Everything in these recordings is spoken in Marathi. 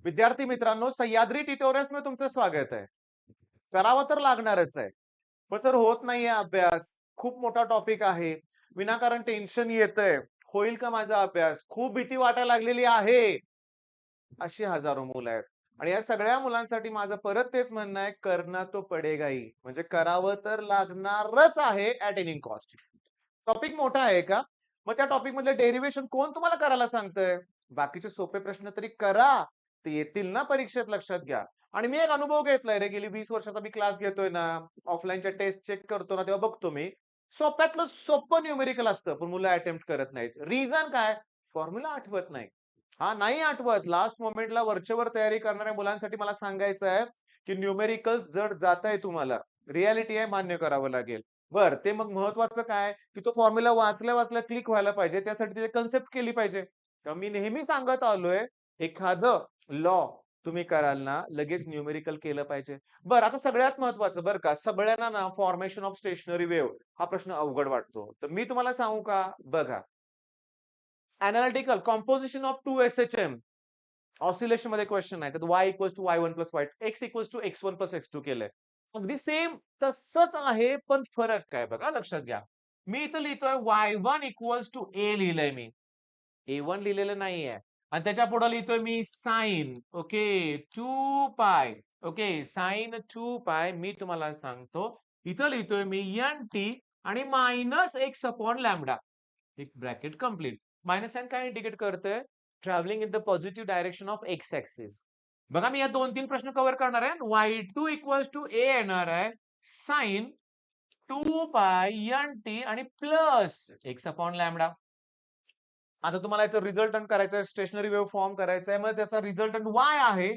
विद्यार्थी मित्रांनो, सह्याद्री ट्युटोरियल्स मध्ये तुमचं स्वागत आहे. करावं तर लागणारच आहे. पण सर होत नाहीये अभ्यास. खूप मोठा टॉपिक आहे. विनाकारण टेन्शन येतंय. होईल का माझा अभ्यास? खूप भीती वाटायला लागलेली आहे. अशी हजारो मुलं आहेत. आणि या सगळ्या मुलांसाठी माझं परत तेच म्हणणं आहे, करना तो पडेगा ही. म्हणजे करावं तर लागणारच आहे ॲट एनी कॉस्ट. टॉपिक मोठा आहे का? मग त्या टॉपिक मधले डेरिव्हेशन कोण तुम्हाला करायला सांगतंय? बाकीचे सोपे प्रश्न तरी करा. ते येतील ना परीक्षेत लक्षात घ्या. आणि मी एक अनुभव घेतलाय रे, गेली 20 वर्षाचा मी क्लास घेतोय ना, ऑफलाईनच्या टेस्ट चेक करतो ना, तेव्हा बघतो मी, सोप्यातलं सोपं न्यूमेरिकल असतं, पण मुलं अटेम्प्ट करत नाहीत. रिझन काय? फॉर्म्युला आठवत नाही. हां, नाही आठवत. लास्ट मोमेंटला वरचेवर तयारी करणाऱ्या मुलांसाठी मला सांगायचं आहे, की न्यूमेरिकल्स जड जातंय तुम्हाला. रिॲलिटी आहे, मान्य करावं लागेल. बरं, ते मग महत्वाचं काय, की तो फॉर्म्युला वाचल्या-वाचल्या क्लिक व्हायला पाहिजे. त्यासाठी त्याची कन्सेप्ट केली पाहिजे. तर मी नेहमी सांगत आलोय, एखादं लॉ तुम्ही कराल ना, लगेच न्यूमेरिकल केलं पाहिजे. बरं, आता सगळ्यात महत्वाचं बरं का, सगळ्यांना ना फॉर्मेशन ऑफ स्टेशनरी वेव्ह हा प्रश्न अवघड वाटतो. तर मी तुम्हाला सांगू का? बघा, analytical composition of 2 SHM oscillation मध्ये क्वेश्चन आहे. त्यात y equals to y1 plus y x equals to x1 plus x2 केलंय. अगदी सेम तसंच आहे, पण फरक काय बघा लक्षात घ्या. मी इथं लिहितोय y1 इक्वॉल्स टू a लिहिलंय मी. a1 लिहिलेलं नाहीये. आणि त्याच्या पुढे लिहितोय मी साइन ओके 2 पाय ओके साइन 2 पाय मी तुम्हाला सांगतो. इथं लिहितोय मी nt आणि मायनस x अपॉन लॅम्बडा. एक ब्रॅकेट कंप्लीट. मायनस साइन काय इंडिकेट करतंय? Travelling in the positive direction of x axis. बघा मी या 2-3 प्रश्न कव्हर करणार आहे. y2 इक्वल्स टू a येणार आहे. साइन 2 पाय nt आणि प्लस x अपॉन लॅम्बडा. आता तुम्हाला याचा रिझल्टंट करायचं आहे, स्टेशनरी वेव्ह फॉर्म करायचा आहे. मग त्याचा रिझल्टंट y आहे.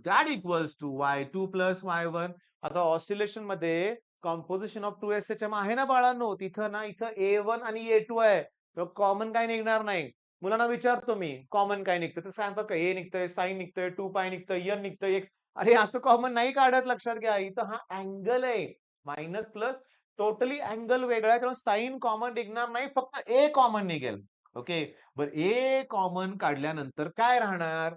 That equals to y2 plus y1. आता ऑसिलेशन मध्ये कंपोझिशन ऑफ 2 SHM आहे ना बाळांनो. तिथं ना इथं A1 आणि A2 आहे. तर कॉमन काय निघणार नाही. मुलांना विचारतो मी, कॉमन काय निघतं? तर सांगतात का A निघतंय, साइन निघतंय, 2 पाय निघतंय, N निघतंय, X. अरे असं कॉमन नाही काढत लक्षात घ्या. इथं हा अँगल आहे. मायनस प्लस टोटली अँगल वेगळा आहे. त्यामुळे साइन कॉमन निघणार नाही. फक्त A कॉमन निघेल. ओके. बरं ए कॉमन काढल्यानंतर काय राहणार?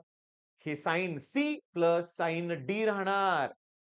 हे sine C plus sine D राहणार.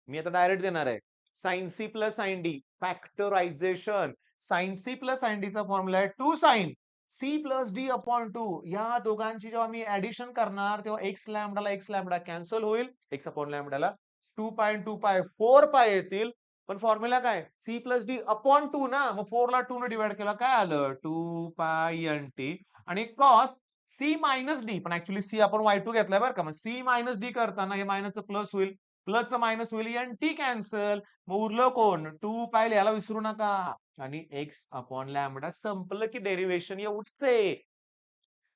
मी आता डायरेक्ट देणार आहे. Sine C plus sine D factorization. Sine C plus sine D चा फॉर्म्युला आहे 2 sine C plus D upon 2. या दोघांची जेव्हा मी ऍडिशन करणार तेव्हा एक्स लॅम्बडा कॅन्सल होईल. एक्स अपॉन लॅम्बडाला 2 पाय 2 पाय 4 पाय येतील. पण फॉर्म्युला काय? सी प्लस डी अपॉन 2 ना. मग 4 ला 2 ने डिवाइड केला काय आलं? 2 पाय एन टी आणि कॉस सी मायनस डी. पण ऍक्च्युली सी आपण y2 घेतलाय बरं का. मग सी मायनस डी करताना हे मायनसचं प्लस होईल. प्लसचं मायनस होईल. N T cancel. मग उरलं कोण? 2 पाय लिहायला विसरू नका. आणि एक्स अपॉन लॅम्बडा संपलं की डेरिव्हेशन एवढंच आहे.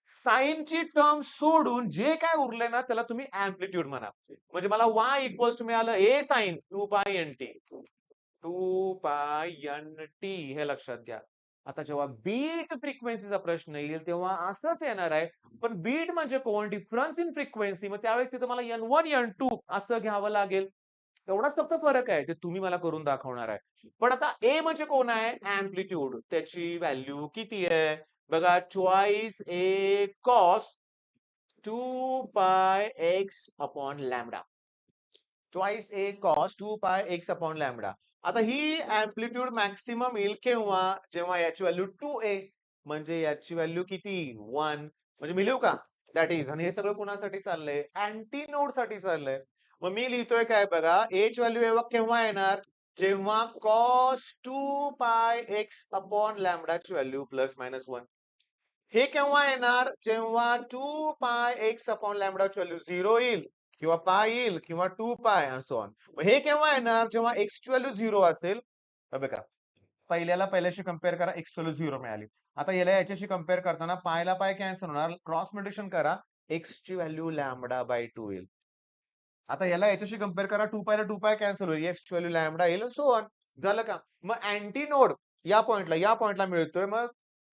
साइनची टर्म सोडून जे काय उरले ना त्याला तुम्ही अँप्लिट्यूड म्हणा. म्हणजे मला y इक्वल्स टू मिळालं a साइन 2 पाय एन टी. 2 पाय एन टी हे लक्षात घ्या. आता जेव्हा बीट फ्रिक्वेन्सीचा प्रश्न येईल तेव्हा असंच येणार आहे. पण बीट म्हणजे कोण? Difference in frequency. मग त्यावेळेस तिथं मला N1 N2 असं घ्यावं लागेल. एवढाच फक्त फरक आहे. ते तुम्ही मला करून दाखवणार आहे. पण आता ए म्हणजे कोण आहे? अँप्लिट्यूड. त्याची व्हॅल्यू किती आहे? बघा ट्वाइस ए cos 2 pi x upon lambda. Twice ए cos 2 pi x upon lambda. आता ही अँप्लिट्यूड मॅक्सिमम येईल केव्हा? जेव्हा याची व्हॅल्यू 2a म्हणजे याची व्हॅल्यू किती? 1. म्हणजे मी लिहू का? दॅट इज आणि हे सगळं कोणासाठी चाललंय? अँटी नोड साठी चाललंय. मग मी लिहितोय काय बघा, a ची व्हॅल्यू केव्हा येणार? जेव्हा कॉस 2 पाय एक्स अपॉन लॅम्बडाची व्हॅल्यू प्लस मायनस 1. हे केव्हा येणार? जेव्हा 2 पाय एक्स अपॉन लॅम्बडाची व्हॅल्यू 0 येईल किंवा पाय येईल किंवा 2 पाय आणि सो ऑन. हे केव्हा येणार? जेव्हा एक्स ची व्हॅल्यू 0 असेल. बघा, पहिल्याला पहिल्याशी कंपेअर करा, एक्स ची व्हॅल्यू 0 मिळाली. आता याला याच्याशी कंपेअर करताना पायला पाय कॅन्सल होणार. क्रॉस मल्टिप्लिकेशन करा, एक्स ची व्हॅल्यू लॅम्बडा बाय 2 येईल. आता याला याच्याशी कंपेअर करा, 2 पायला 2 पाय कॅन्सल होईल, एक्स ची व्हॅल्यू लॅम्बडा येईल सो ऑन. झालं का? मग अँटी नोड या पॉइंटला मिळतोय. मग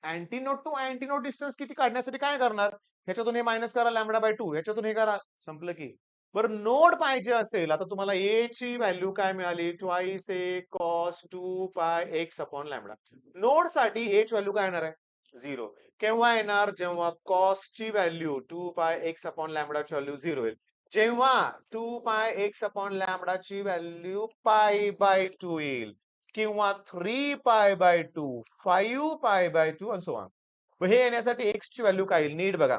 anti node to anti node distance किती काढण्यासाठी काय करणार? ह्याच्यातून हे मायनस करा लॅम्बडा बाय 2, ह्याच्यातून हे करा, संपलं की. बरं नोड पाहिजे असेल, आता तुम्हाला ए ची व्हॅल्यू काय मिळाली? ट्वाइस ए cos 2 pi x upon lambda. Node साठी ए ची व्हॅल्यू काय येणार आहे? 0. केव्हा येणार? जेव्हा कॉस ची व्हॅल्यू 2 पाय एक्स अपॉन लॅम्बडाची व्हॅल्यू 0 येईल. जेव्हा 2π(x/λ) ची व्हॅल्यू π/2 येईल किंवा 3π/2, 5π/2 आणि सो ऑन. हे येण्यासाठी x ची व्हॅल्यू काय येईल नीट बघा.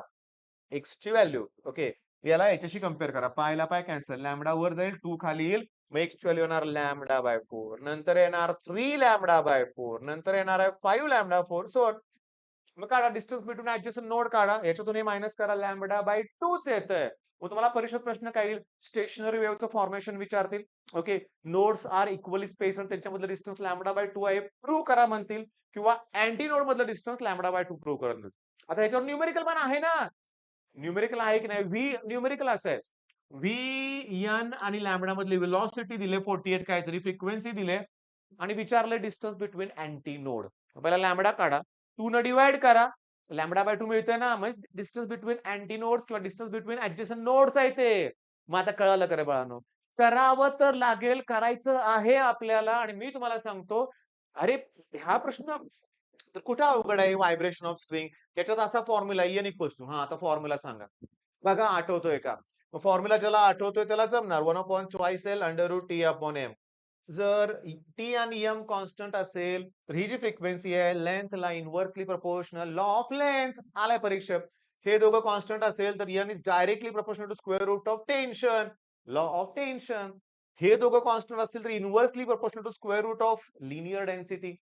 x ची व्हॅल्यू ओके, याला याच्याशी कम्पेअर करा. पायला पाय कॅन्सल, लॅमडा वर जाईल, 2 खाली येईल, मग x ची व्हॅल्यू येणार λ/4, नंतर येणार 3λ/4, नंतर येणार आहे 5λ/4, सो मग काढा डिस्टन्स बिटवीन ऍडजस्टंट नोड काढा, याच्यातून हे मायनस करा, λ/2च येतंय. मग तुम्हाला परीक्षेत प्रश्न काय येईल, स्टेशनरी वेव्हचं फॉर्मेशन विचारतील. Okay, nodes are equally space आणि त्यांच्यामधलं डिस्टन्स λ/2 आहे, प्रूव्ह करा म्हणतील, किंवा अँटी नोड मधलं डिस्टन्स λ/2 प्रूव्ह करा म्हणतील. आता याच्यावर न्यूमेरिकल पण आहे ना, न्यूमेरिकल आहे की नाही, व्ही न्यूमेरिकल असं आहे, व्ही एन आणि लॅमडा मधली वेलॉसिटी दिले 48 काहीतरी, फ्रिक्वेन्सी दिले आणि विचारले डिस्टन्स बिटवीन अँटी नोड. पहिला लॅमडा काढा, 2 न डिवाइड करा, λ/2 मिळतंय ना, मग डिस्टन्स बिटवीन अँटी नोड्स किंवा डिस्टन्स बिटवीन ऍडजस्टंट नोड्स आहे ते. मग आता कळालं का रे बाळांनो, करावं तर लागेल, करायचं आहे आपल्याला. आणि मी तुम्हाला सांगतो, अरे हा प्रश्न तर कुठे अवघड आहे, व्हायब्रेशन ऑफ स्ट्रिंग, त्याच्यात असा फॉर्म्युला एन इक्वल्स टू, हा आता फॉर्म्युला सांगा बघा, आठवतोय का? फॉर्म्युला ज्याला आठवतोय त्याला जमणार, 1/2L √T/m. जर टी आणि एम कॉन्स्टंट असेल तर ही जी फ्रिक्वेन्सी आहे लेंथला inversely proportional, law of length आलाय परीक्षेत. हे दोघं कॉन्स्टंट असेल तर n is directly proportional to square root of tension, law of tension. हे दोघं कॉन्स्टंट असतील तर inversely proportional to square root of linear density.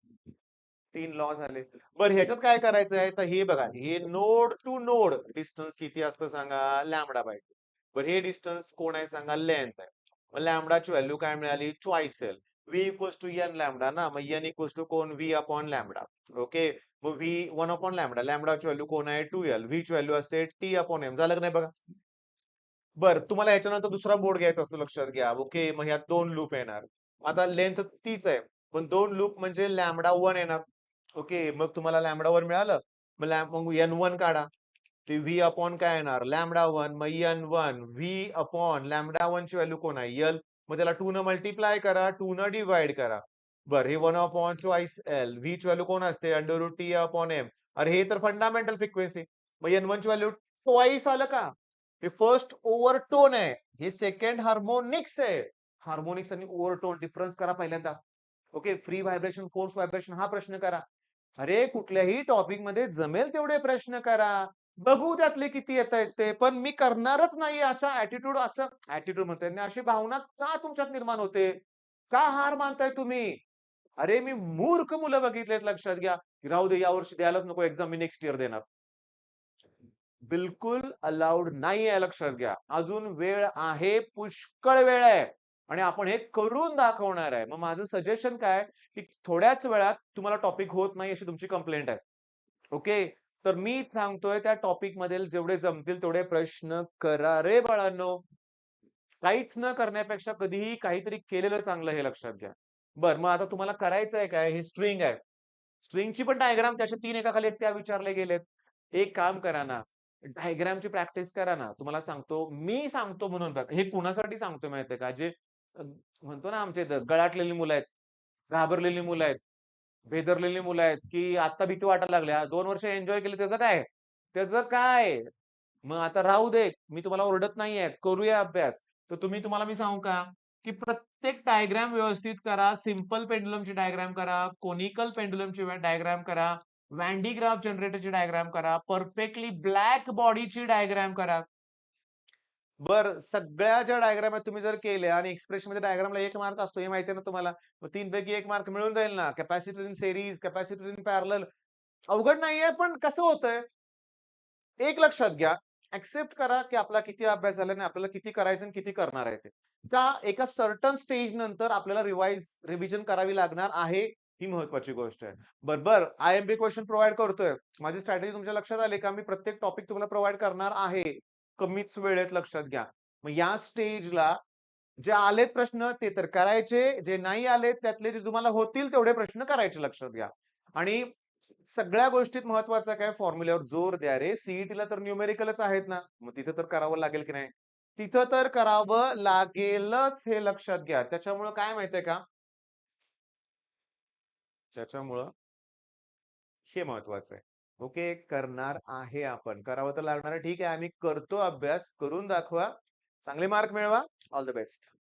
3 law झाले. बरं ह्याच्यात काय करायचं आहे, तर हे बघा, हे नोड टू नोड डिस्टन्स किती असतं सांगा, λ/2. बरं हे डिस्टन्स कोण आहे सांगा, लेंथ आहे. मग लॅमडाची व्हॅल्यू काय मिळाली, choice cell, v equals to n lambda ना, मग n इक्वल्स टू कोण, v/λ. ओके, मग v 1/λ, लॅमडाची व्हॅल्यू कोण आहे 2l, v ची व्हॅल्यू असते T/m. झालं का नाही बघा. बरं तुम्हाला याच्यानंतर दुसरा बोर्ड घ्यायचा असतो, लक्षात घ्या. ओके, मग ह्यात 2 लूप येणार. आता लेंथ तीच आहे, पण 2 लूप म्हणजे λ1 येणार. ओके, मग तुम्हाला λ1 मिळालं, मग n1 काढा, ते v अपॉन काय येणार, λ1, मग n1 v अपॉन λ1 ची व्हॅल्यू कोण आहे, l, मग त्याला 2 न मल्टिप्लाय करा, 2 न डिवाइड करा. बरं हे 1/2L, v ची व्हॅल्यू कोण असते, √T/m. अरे हे तर फंडामेंटल फ्रिक्वेन्सी. मग n1 ची व्हॅल्यू ट्वाइस आलं का, हे फर्स्ट ओव्हरटोन आहे, हे सेकंड हार्मोनिक्स आहे. हार्मोनिक्स आणि ओव्हरटोन डिफरन्स करा पहिल्यांदा. Okay, free vibration, force vibration हा प्रश्न करा. अरे कुठल्याही टॉपिक मध्ये जमेल तेवढे प्रश्न करा, बघू त्यातले किती येत आहेत ते. पण मी करणारच नाही असा ऍटिट्यूड, असं ऍटिट्यूड म्हणता येत नाही, अशी भावना का तुमच्यात निर्माण होते, का हार मानताय तुम्ही? अरे मी मूर्ख मुलं बघितलेत, लक्षात घ्या, की राहू दे यावर्षी द्यायलाच नको एक्झाम, मी नेक्स्ट इयर देणार. बिलकुल अलाउड नाही आहे, लक्षात घ्या. अजून वेळ आहे, पुष्कळ वेळ आहे, आणि आपण हे करून दाखवणार आहे. मग माझं सजेशन काय, की थोड्याच वेळात तुम्हाला टॉपिक होत नाही अशी तुमची कंप्लेंट आहे. ओके, तर मी सांगतोय त्या टॉपिक मध्ये जेवढे जमतील तेवढे प्रश्न करा रे बाळांनो. काहीच न करण्यापेक्षा कधीही काहीतरी केलेलं चांगलं, हे लक्षात घ्या. बरं मग आता तुम्हाला करायचं आहे काय, हे स्ट्रिंग आहे, स्ट्रिंगची पण डायग्राम त्याच्या 3 एकाखाली एक त्या विचारले गेलेत. एक काम करा ना, डायग्रामची प्रॅक्टिस करा ना. तुम्हाला सांगतो, मी सांगतो म्हणून बघा, हे कुणासाठी सांगतो माहितीये का, जे म्हणतो ना आमच्या इथं गळाटलेली मुलं आहेत, घाबरलेली मुलं आहेत, भेदरलेली मुलं आहेत, की आता भीती वाटायला लागल्या, 2 वर्ष एन्जॉय केली, त्याचं काय? त्याचं काय? मग आता राहू दे, मी तुम्हाला ओरडत नाहीये, करूया अभ्यास. तर तुम्हाला मी सांगू का, की प्रत्येक डायग्राम व्यवस्थित करा. सिंपल पेंडुलमची डायग्राम करा, कोनिकल पेंडुलमची डायग्राम करा, वॅन डी ग्राफ जनरेटरची डायग्राम करा, परफेक्टली ब्लॅक बॉडीची डायग्राम करा. बरं सगळ्या ज्या डायग्राम आहेत तुम्ही जर केल्या आणि एक्सप्रेशन मध्ये डायग्रामला 1 मार्क असतो, हे माहिती आहे ना तुम्हाला. मग 3 पैकी 1 मार्क मिळून जाईल ना. Capacitor in series, capacitor in parallel, अवघड नाहीये. पण कसं होतंय, एक लक्षात घ्या, ऍक्सेप्ट करा की आपला किती अभ्यास झाला आणि आपल्याला किती करायचं आणि किती करणार आहे ते. त्या एका सर्टन स्टेज नंतर आपल्याला रिव्हिजन करावी लागणार आहे, ही महत्वाची गोष्ट आहे. बरोबर, आयएमपी क्वेश्चन प्रोव्हाइड करतोय. माझी स्ट्रॅटेजी तुमच्या लक्षात आली का, मी प्रत्येक टॉपिक तुम्हाला प्रोव्हाइड करणार आहे, कमीच वेळेत, लक्षात घ्या. मग या स्टेजला जे आलेत प्रश्न ते तर करायचे, जे नाही आलेत त्यातले जे तुम्हाला होतील तेवढे प्रश्न करायचे, लक्षात घ्या. आणि सगळ्या गोष्टीत महत्वाचं काय, फॉर्म्युल्यावर जोर द्या रे. सीईटीला तर न्यूमेरिकलच आहेत ना, मग तिथं तर करावं लागेल की नाही, तिथं तर करावं लागेलच, हे लक्षात घ्या. त्याच्यामुळं काय माहितीये का, त्याच्यामुळं हे महत्वाचं आहे. ओके, करणार आहे आपण, करावं तर लागणार आहे. ठीक आहे, आम्ही करतो अभ्यास, करून दाखवा. चांगले मार्क मिळवा. All the best.